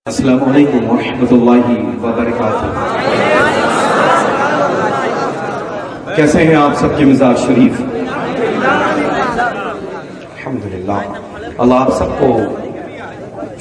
السلام علیکم ورحمۃ اللہ وبرکاتہ۔ کیسے ہیں آپ سب کے مزاج شریف؟ الحمدللہ، اللہ آپ سب کو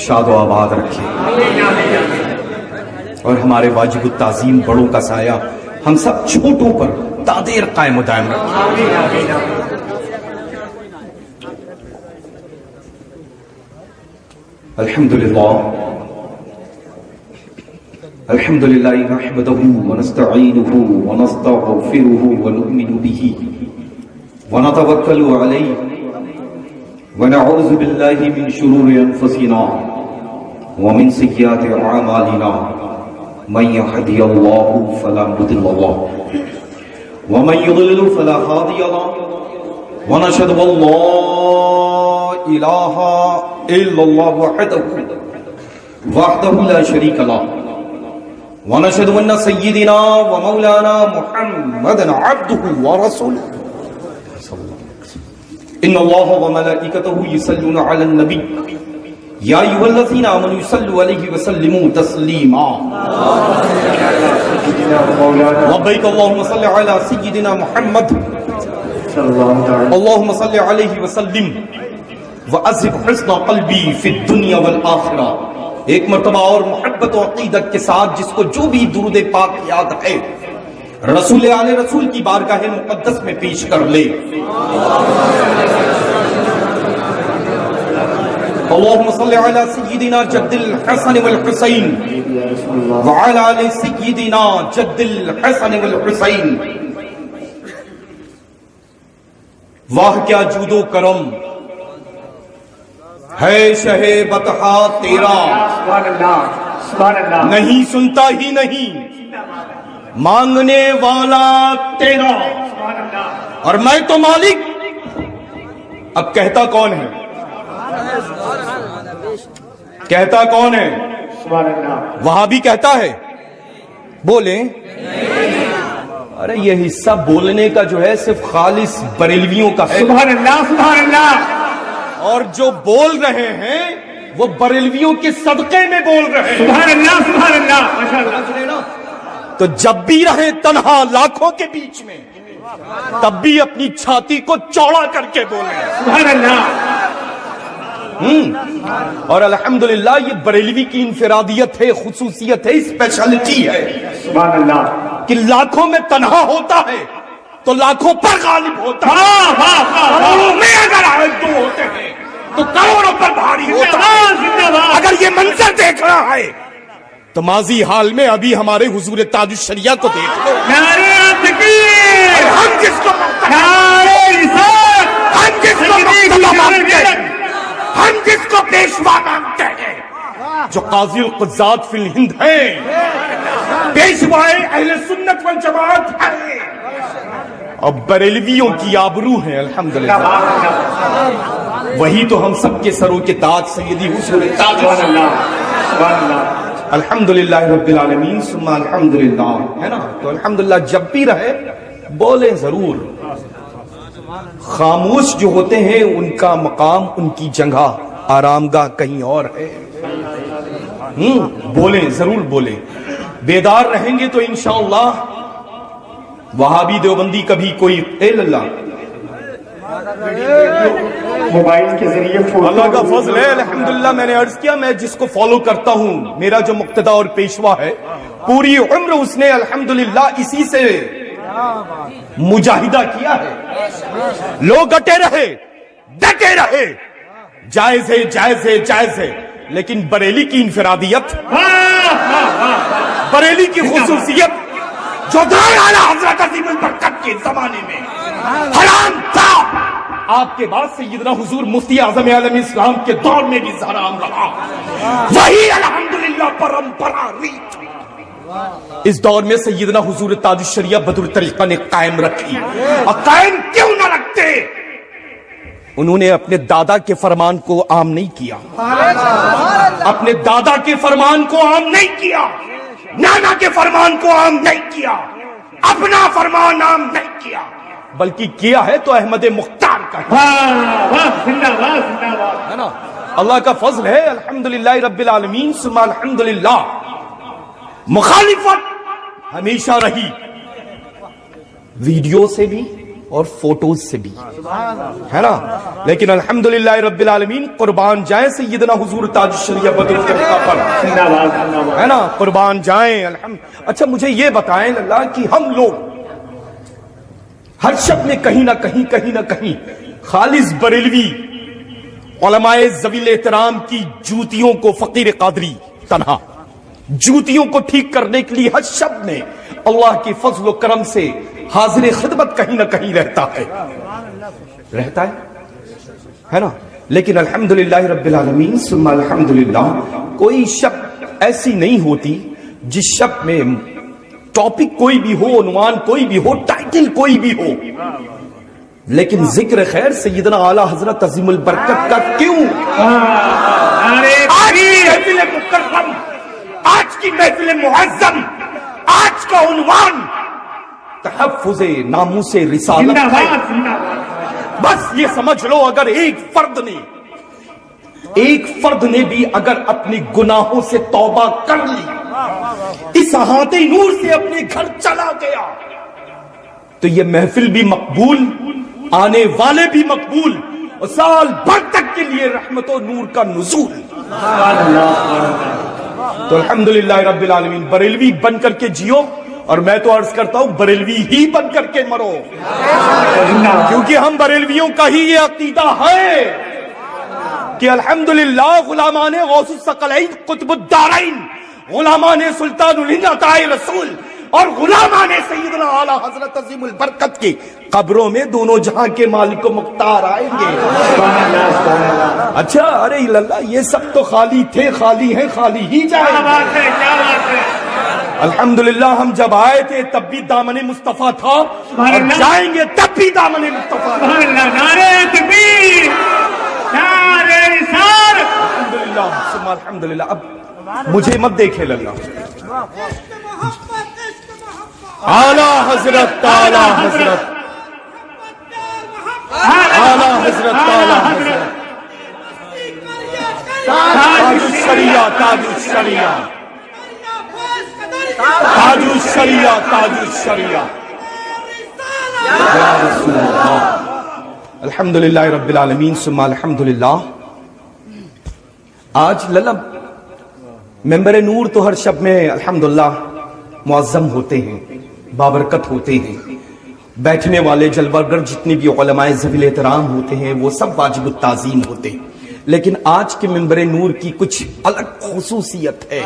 شاد و آباد رکھے اور ہمارے واجب التعظیم بڑوں کا سایہ ہم سب چھوٹوں پر دادیر قائم و دائم رکھے۔ الحمدللہ الحمد للہ نحمدہ ونستعینہ ونستغفرہ ونؤمن بہ ونتوکل علیہ ونعوذ باللہ من شرور انفسنا ومن سیئات اعمالنا من یہدی اللہ فلا مضل لہ ومن یضلل فلا ہادی لہ ونشہد ان لا الہ الا اللہ وحدہ لا شریک لہ ونشهد أن سيدنا ومولانا محمدا عبده ورسوله إن الله وملائكته يصلون على النبي يا أيها الذين آمنوا صلوا عليه وسلموا تسليما لبيك اللهم صل على سيدنا محمد اللهم صل عليه وسلم وأذهب حزن قلبي في الدنيا والآخرة۔ ایک مرتبہ اور محبت و عقیدت کے ساتھ جس کو جو بھی درود پاک یاد ہے رسول آل رسول کی بارگاہ مقدس میں پیش کر لے۔ اللہم صلی علی سیدنا جد الحسن والحسین وعلی آل سیدنا جد الحسن والحسین۔ واہ کیا جود و کرم ہے شہ بطحا تیرا، نہیں سنتا ہی نہیں مانگنے والا تیرا، اور میں تو مالک۔ اب کہتا کون ہے؟ کہتا کون ہے؟ وہاں بھی کہتا ہے؟ بولیں۔ ارے یہ حصہ بولنے کا جو ہے صرف خالص بریلویوں کا ہے۔ سبحان اللہ سبحان اللہ۔ اور جو بول رہے ہیں وہ بریلویوں کے صدقے میں بول رہے ہیں۔ سبحان اللہ سبحان اللہ ماشاءاللہ۔ تو جب بھی رہے تنہا لاکھوں کے بیچ میں تب بھی اپنی چھاتی کو چوڑا کر کے بولیں۔ سبحان اللہ۔ اور الحمدللہ یہ بریلوی کی انفرادیت ہے، خصوصیت ہے، اسپیشلٹی ہے۔ سبحان اللہ کہ لاکھوں میں تنہا ہوتا ہے تو لاکھوں پر غالب ہوتا ہے، کروڑوں میں اگر آئے دو ہوتے ہیں تو کروڑوں پر بھاری ہوتا ہے۔ اگر یہ منظر دیکھ رہا ہے تو ماضی حال میں ابھی ہمارے حضور تاج الشریعہ کو دیکھ لو۔ نعرہ تکبیر، ہم جس کو نعرہ رسالت، ہم جس کو مقتدی مانتے ہیں، ہم جس کو پیشوا مانتے ہیں، جو قاضی القضات فی الہند ہیں، پیشوائے اہل سنت والجماعت ہیں، اور بریلویوں کی آبرو ہیں۔ الحمدللہ وہی تو ہم سب کے سروں کے تاج سیدی حضور تاج سبحان اللہ سبحان اللہ۔ الحمدللہ رب العالمین ثم الحمدللہ، ہے نا؟ تو الحمدللہ جب بھی رہے بولیں ضرور۔ خاموش جو ہوتے ہیں ان کا مقام، ان کی جگہ آرام گاہ کہیں اور ہے۔ بولیں ضرور بولیں، بیدار رہیں گے تو انشاءاللہ وہابی دیوبندی کبھی کوئی اللہ موبائل کے ذریعے اللہ کا فضل ہے الحمدللہ۔ میں نے عرض کیا میں جس کو فالو کرتا ہوں، میرا جو مقتدا اور پیشوا ہے، پوری عمر اس نے الحمدللہ اسی سے مجاہدہ کیا ہے۔ لوگ ڈٹے رہے ڈٹے رہے، جائز ہے جائز ہے جائز ہے، لیکن بریلی کی انفرادیت، بریلی کی خصوصیت جو دار اعلی حضرت عظیم البرکت کے زمانے میں حرام تھا، آپ کے بعد سیدنا حضور مفتی اعظم عالم اسلام کے دور میں بھی حرام رہا، وہی الحمدللہ پرمپرا ریت اس دور میں سیدنا حضور تاج الشریعہ بدر طریقہ نے قائم رکھی۔ اور قائم کیوں نہ رکھتے؟ انہوں نے اپنے دادا کے فرمان کو عام نہیں کیا، اپنے دادا کے فرمان کو عام نہیں کیا، نانا کے فرمان کو عام نہیں کیا، اپنا فرمان عام نہیں کیا، بلکہ کیا ہے تو احمد مختار کا ہے نا؟ اللہ کا فضل ہے الحمدللہ رب العالمین ثم الحمدللہ. مخالفت ہمیشہ رہی، ویڈیو سے بھی اور فوٹوز سے بھی، ہے نا، لیکن الحمدللہ رب العالمین قربان جائیں سیدنا حضور تاج الشریعہ بدر التقیٰ پر، ہے نا، قربان جائیں اچھا مجھے یہ بتائیں اللہ کہ ہم لوگ ہر شب میں کہیں نہ کہیں خالص بریلوی علماء ذوی الاحترام کی جوتیوں کو، فقیر قادری تنہا جوتیوں کو ٹھیک کرنے کے لیے ہر شب میں اللہ کی فضل و کرم سے حاضر خدمت کہیں نہ کہیں رہتا ہے نا، لیکن الحمدللہ رب العالمین ثم الحمدللہ کوئی شب ایسی نہیں ہوتی جس شب میں ٹاپک کوئی بھی ہو، عنوان کوئی بھی ہو، ٹائٹل کوئی بھی ہو، لیکن ذکر خیر سیدنا اعلیٰ حضرت عظیم البرکت کا کیوں؟ آج کی محفل مکرم، آج کی محفل معظم، آج کا عنوان تحفظ ناموس رسالت ہے. بس یہ سمجھ لو اگر ایک فرد نے بھی اگر اپنی گناہوں سے توبہ کر لی، اس احاطے نور سے اپنے گھر چلا گیا، تو یہ محفل بھی مقبول، آنے والے بھی مقبول، اور سال بھر تک کے لیے رحمت و نور کا نزول. تو الحمدللہ رب العالمین بریلوی بن کر کے جیو، اور میں تو عرض کرتا ہوں بریلوی ہی بن کر کے مرو، کیونکہ ہم بریلویوں کا ہی یہ عقیدہ ہے کہ الحمدللہ غلامان غوث الثقلین قطب الدارین، غلامان سلطان الہند عطائے رسول، اور غلامان سیدنا اعلیٰ حضرت عظیم البرکت کی قبروں میں دونوں جہاں کے مالک و مختار آئیں گے. اچھا ارے اللہ یہ سب تو خالی تھے، خالی ہیں، خالی ہی جائیں گے. الحمدللہ ہم جب آئے تھے تب بھی دامن مصطفیٰ تھا، اور جائیں گے تب بھی دامن مصطفیٰ تھا. الحمدللہ ثم الحمدللہ. اب مجھے مت دیکھے اللہ، اعلیٰ حضرت اعلیٰ حضرت اعلیٰ حضرت اعلیٰ حضرت تاج الشریعہ تاج الشریعہ تاج الشریعہ تاج الشریعہ یا رسول اللہ. الحمدللہ رب العالمین ثم الحمدللہ. آج للہ ممبر نور تو ہر شب میں الحمدللہ معظم ہوتے ہیں، بابرکت ہوتے ہیں، بیٹھنے والے جلوہ گر جتنے بھی علماء ذوی الاحترام ہوتے ہیں وہ سب واجب التعظیم ہوتے ہیں، لیکن آج کے ممبر نور کی کچھ الگ خصوصیت ہے،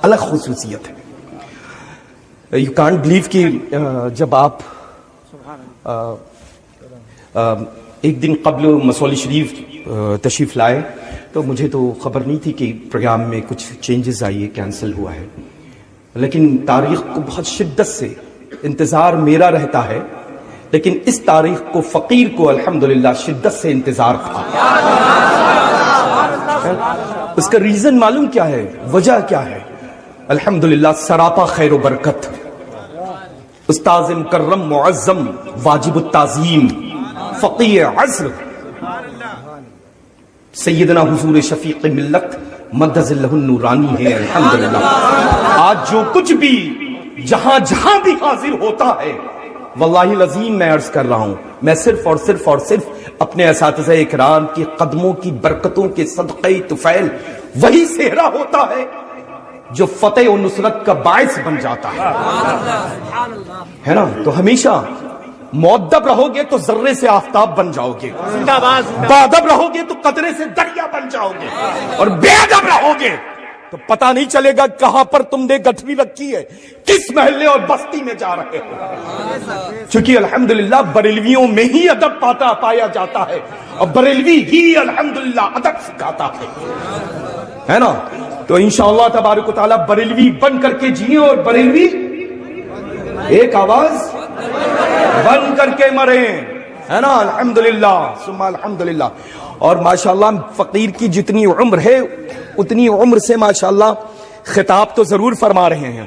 الگ خصوصیت ہے. یو کانٹ بلیو کہ جب آپ ایک دن قبل مسولی شریف تشریف لائے تو مجھے تو خبر نہیں تھی کہ پروگرام میں کچھ چینجز آئیے، کینسل ہوا ہے، لیکن تاریخ کو بہت شدت سے انتظار میرا رہتا ہے، لیکن اس تاریخ کو فقیر کو الحمدللہ شدت سے انتظار تھا. اس کا ریزن معلوم کیا ہے، وجہ کیا ہے؟ الحمدللہ سراپا خیر و برکت، استاذ مکرم معظم واجب التعظیم فقیر عصر سیدنا حضور شفیق ملت مد ظلہ النورانی ہے. الحمدللہ آج جو کچھ بھی جہاں جہاں بھی حاضر ہوتا ہے، واللہ العظیم میں عرض کر رہا ہوں، میں صرف اور صرف اپنے اساتذہ اکرام کی قدموں کی برکتوں کے صدقہ طفیل وہی صحرا ہوتا ہے جو فتح و نصرت کا باعث بن جاتا ہے نا. تو ہمیشہ مؤدب رہو گے تو ذرے سے آفتاب بن جاؤ گے، باادب رہو گے تو قطرے سے دریا بن جاؤ گے، اور بے ادب رہو گے تو پتہ نہیں چلے گا کہاں پر تم نے گٹھری رکھی ہے، کس محلے اور بستی میں جا رہے ہو. چونکہ الحمدللہ بریلویوں میں ہی ادب پایا جاتا ہے، اور بریلوی ہی الحمدللہ ادب سکھاتا ہے نا. تو انشاءاللہ تبارک و تعالی بریلوی بن کر کے جیے، اور بریلوی ایک آواز بن کر کے مرے، ہے نا. الحمدللہ ثم الحمدللہ. اور ماشاءاللہ فقیر کی جتنی عمر ہے اتنی عمر سے ماشاءاللہ خطاب تو ضرور فرما رہے ہیں.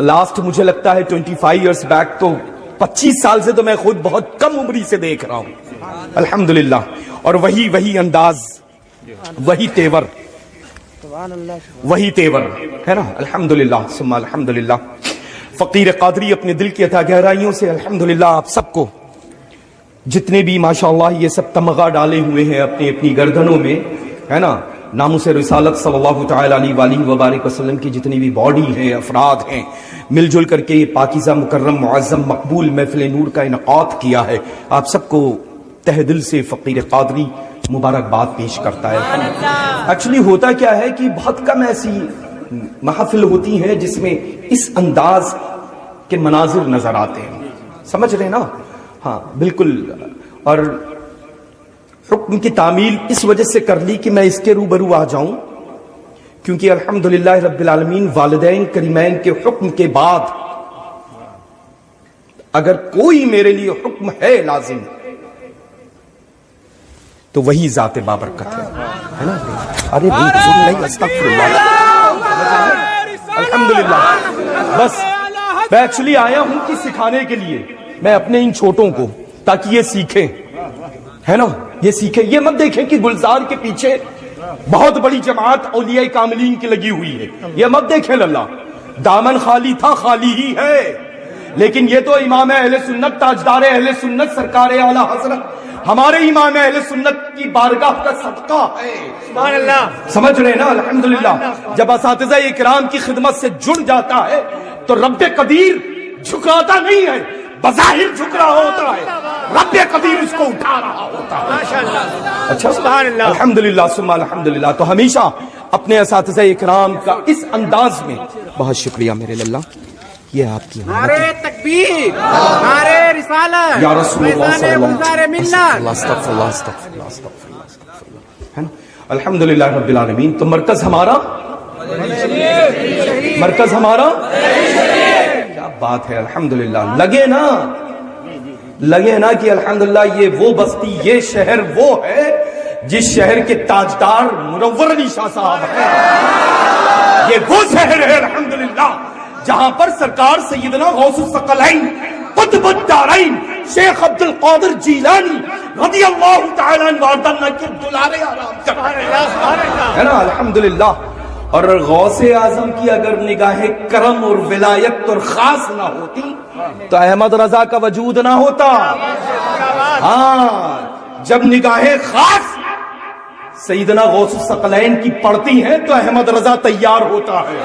لاسٹ مجھے لگتا ہے 25 ایئرز بیک، تو 25 سال سے تو میں خود بہت کم عمری سے دیکھ رہا ہوں الحمدللہ. اور وہی انداز، وہی تیور، وہی تیور ہے نا. الحمدللہ ثم الحمدللہ. فقیر قادری اپنے دل کی عطا گہرائیوں سے الحمدللہ آپ سب کو، جتنے بھی ماشاءاللہ یہ سب تمغہ ڈالے ہوئے ہیں اپنی اپنی گردنوں میں ہے نا، ناموس رسالت صلی اللہ تعالی علیہ وآلہ وبارک وسلم کی جتنی بھی باڈی ہیں، افراد ہیں، مل جل کر کے یہ پاکیزہ مکرم معظم مقبول محفل نور کا انعقاد کیا ہے. آپ سب کو تہ دل سے فقیر قادری مبارکباد پیش کرتا ہے. ایکچولی ہوتا کیا ہے کہ بہت کم ایسی محفل ہوتی ہیں جس میں اس انداز کے مناظر نظر آتے ہیں، سمجھ رہے نا؟ ہاں بالکل. اور حکم کی تعمیل اس وجہ سے کر لی کہ میں اس کے روبرو آ جاؤں، کیونکہ الحمدللہ رب العالمین والدین کریمین کے حکم کے بعد اگر کوئی میرے لیے حکم ہے لازم تو وہی ذات بابرکت ہے نا. ارے نہیں، استغفر اللہ. الحمدللہ. بس میں ایکچولی آیا ہوں کہ سکھانے کے لیے، میں اپنے ان چھوٹوں کو، تاکہ یہ سیکھیں ہے نا، یہ سیکھیں. یہ مت دیکھیں کہ گلزار کے پیچھے بہت بڑی جماعت اولیاء کاملین کی لگی ہوئی ہے، یہ مت دیکھیں اللہ. دامن خالی تھا، خالی ہی ہے، لیکن یہ تو امام اہل سنت، تاجدار اہل سنت، سرکار اعلی حضرت ہمارے امام اہل سنت کی بارگاہ کا صدقہ ہے. سبحان اللہ. سمجھ رہے نا؟ الحمدللہ. جب اساتذہ اکرام کی خدمت سے جڑ جاتا ہے تو رب قدیر جھکاتا نہیں ہے، بظاہر جھک رہا ہوتا ہے، رب قدیر اس کو اٹھا رہا ہوتا ہے. ماشاءاللہ. اچھا سبحان اللہ. الحمدللہ ثم الحمدللہ. تو ہمیشہ اپنے اساتذہ اکرام کا اس انداز میں. بہت شکریہ میرے اللہ. یہ آپ کی نعرے تکبیر، نعرے رسالت، یا رسول اللہ صلی اللہ علیہ وسلم. استغفر اللہ استغفر اللہ استغفر اللہ استغفر اللہ. ہے نا؟ الحمدللہ رب العالمین. تو مرکز ہمارا، مرکز ہمارا کیا بات ہے. الحمدللہ. لگے نا، لگے نا کہ الحمدللہ یہ وہ بستی، یہ شہر وہ ہے جس شہر کے تاجدار منور علی شاہ صاحب ہیں. یہ وہ شہر ہے الحمدللہ جہاں پر سرکار سیدنا غوث الثقلین قطب الدارین شیخ عبد القادر جیلانی رضی اللہ تعالیٰ عنہ کے دلارے آرام کرتے ہیں نا. الحمدللہ. اور غوث اعظم کی اگر نگاہ کرم اور ولایت اور خاص نہ ہوتی تو احمد رضا کا وجود نہ ہوتا. ہاں، جب نگاہ خاص سیدنا غوث الثقلین کی پڑتی ہیں تو احمد رضا تیار ہوتا ہے.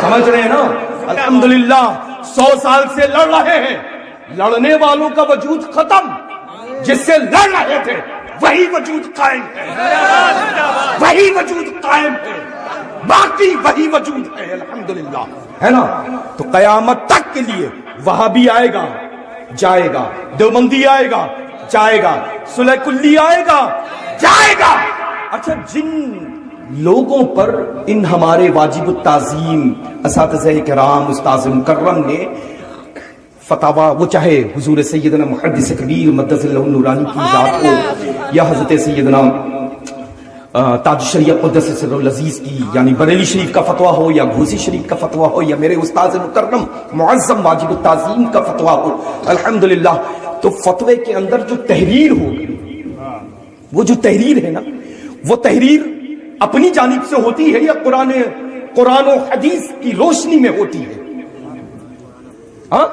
سمجھ رہے ہیں نا؟ الحمدللہ. 100 سال سے لڑ رہے ہیں، لڑنے والوں کا وجود ختم، جس سے لڑ رہے تھے وہی وجود قائم ہے، وہی وجود قائم ہے، باقی وہی وجود ہے. الحمدللہ. ہے نا؟ تو قیامت تک کے لیے وہابی آئے گا جائے گا، دیوبندی آئے گا جائے گا، صلح کلی آئے گا جائے گا. اچھا، جن لوگوں پر ان ہمارے واجب التعظیم اساتذہ کرام استاذ مکرم نے فتاوا، وہ چاہے حضور سیدنا محدث کبیر مدث اللہ النورانی کی ذات ہو یا حضرت سیدنا تاج شریعت قدس سر العزیز کی یعنی بریلی شریف کا فتویٰ ہو یا گھوسی شریف کا فتویٰ ہو یا میرے استاذ مکرم معظم واجب التعظیم کا فتویٰ ہو، الحمدللہ. تو فتوے کے اندر جو تحریر ہو، وہ جو تحریر ہے نا، وہ تحریر اپنی جانب سے ہوتی ہے یا قرآن و حدیث کی روشنی میں ہوتی ہے؟ ہاں،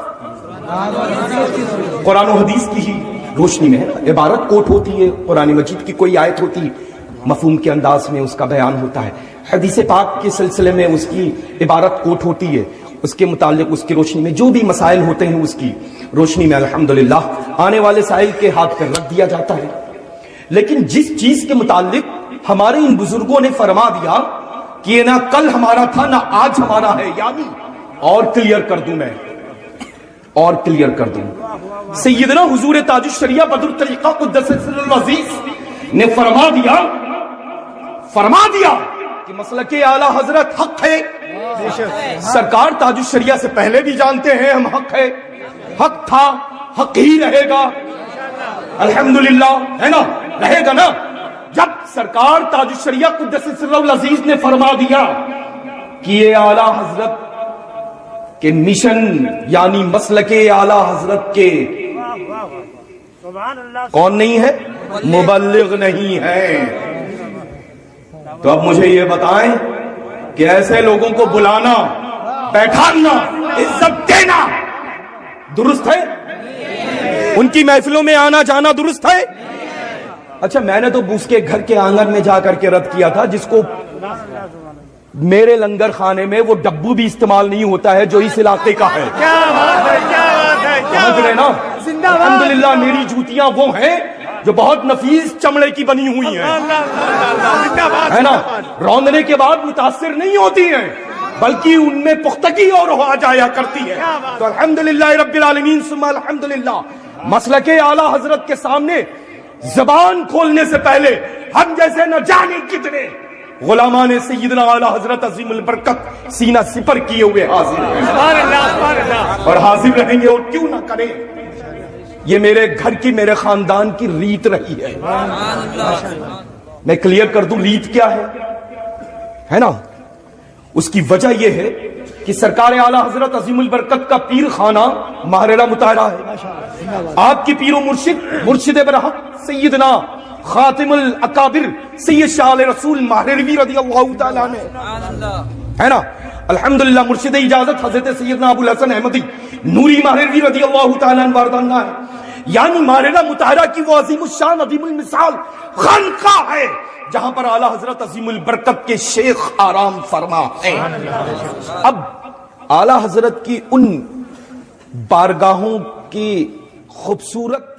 قرآن و حدیث کی ہی روشنی میں ہے. عبارت کوٹ ہوتی ہے، قرآن مجید کی کوئی آیت ہوتی، مفہوم کے انداز میں اس کا بیان ہوتا ہے. حدیث پاک کے سلسلے میں اس کی عبارت کوٹ ہوتی ہے، اس کے متعلق اس کی روشنی میں جو بھی مسائل ہوتے ہیں اس کی روشنی میں الحمدللہ آنے والے سائل کے ہاتھ پر رکھ دیا جاتا ہے. لیکن جس چیز کے متعلق ہمارے ان بزرگوں نے فرما دیا کہ یہ نہ کل ہمارا تھا نہ آج ہمارا ہے، یعنی اور کلیئر کر دوں، میں اور کلیئر کر دوں، سیدنا حضور تاج الشریعہ بدر الطریقہ قدس سر العزیز نے فرما دیا کہ مسلک اعلی حضرت حق ہے. سرکار تاج الشریعہ سے پہلے بھی جانتے ہیں ہم حق ہے، حق تھا، حق ہی رہے گا. الحمدللہ. ہے نا؟ رہے گا نا. جب سرکار تاج الشریعہ قدس سر العزیز نے فرما دیا کہ یہ اعلی حضرت کے مشن یعنی مسلک اعلی حضرت کے کون نہیں ہے؟ مبلغ نہیں ہیں. تو اب مجھے یہ بتائیں کہ ایسے لوگوں کو بلانا، بیٹھانا، عزت دینا درست ہے؟ ان کی محفلوں میں آنا جانا درست ہے؟ اچھا، میں نے تو اس کے گھر کے آنگن میں جا کر کے رد کیا تھا جس کو میرے لنگر خانے میں وہ ڈبو بھی استعمال نہیں ہوتا ہے جو اس علاقے کا ہے. سمجھ رہے نا؟ الحمدللہ میری جوتیاں وہ ہیں جو بہت نفیس چمڑے کی بنی ہوئی ہیں، ہے نا، روندنے کے بعد متاثر نہیں ہوتی ہیں بلکہ ان میں پختگی اور آ جایا کرتی ہے. تو الحمدللہ رب العالمین ثم الحمدللہ مسلک اعلی حضرت کے سامنے زبان کھولنے سے پہلے ہم جیسے نہ جانے کتنے غلامان سیدنا اعلی حضرت عظیم البرکت سینہ سپر کیے ہوئے حاضر ہیں اور حاضر رہیں گے. اور کیوں نہ کریں، یہ میرے گھر کی، میرے خاندان کی ریت رہی ہے. میں کلیئر کر دوں ریت کیا ہے نا. اس کی وجہ یہ ہے کہ سرکار اعلی حضرت عظیم البرکت کا پیر خانہ ماہرہ مطہرہ ہے. آپ کی پیر و مرشد برحق سیدنا خاتم الاکابر سید شاہ علیہ رسول ماہروی رضی اللہ تعالیٰ عنہ ہے نا. الحمدللہ مرشد اجازت حضرت سیدنا ابو الحسن احمدی نوری ماہروی رضی اللہ تعالیٰ عنہ واردانہ ہے. یعنی ماہرہ مطہرہ کی وہ عظیم الشان عظیم المثال خانقاہ ہے جہاں پر اعلی حضرت عظیم البرکت کے شیخ آرام فرما ہے. اب اعلی حضرت کی ان بارگاہوں کی خوبصورت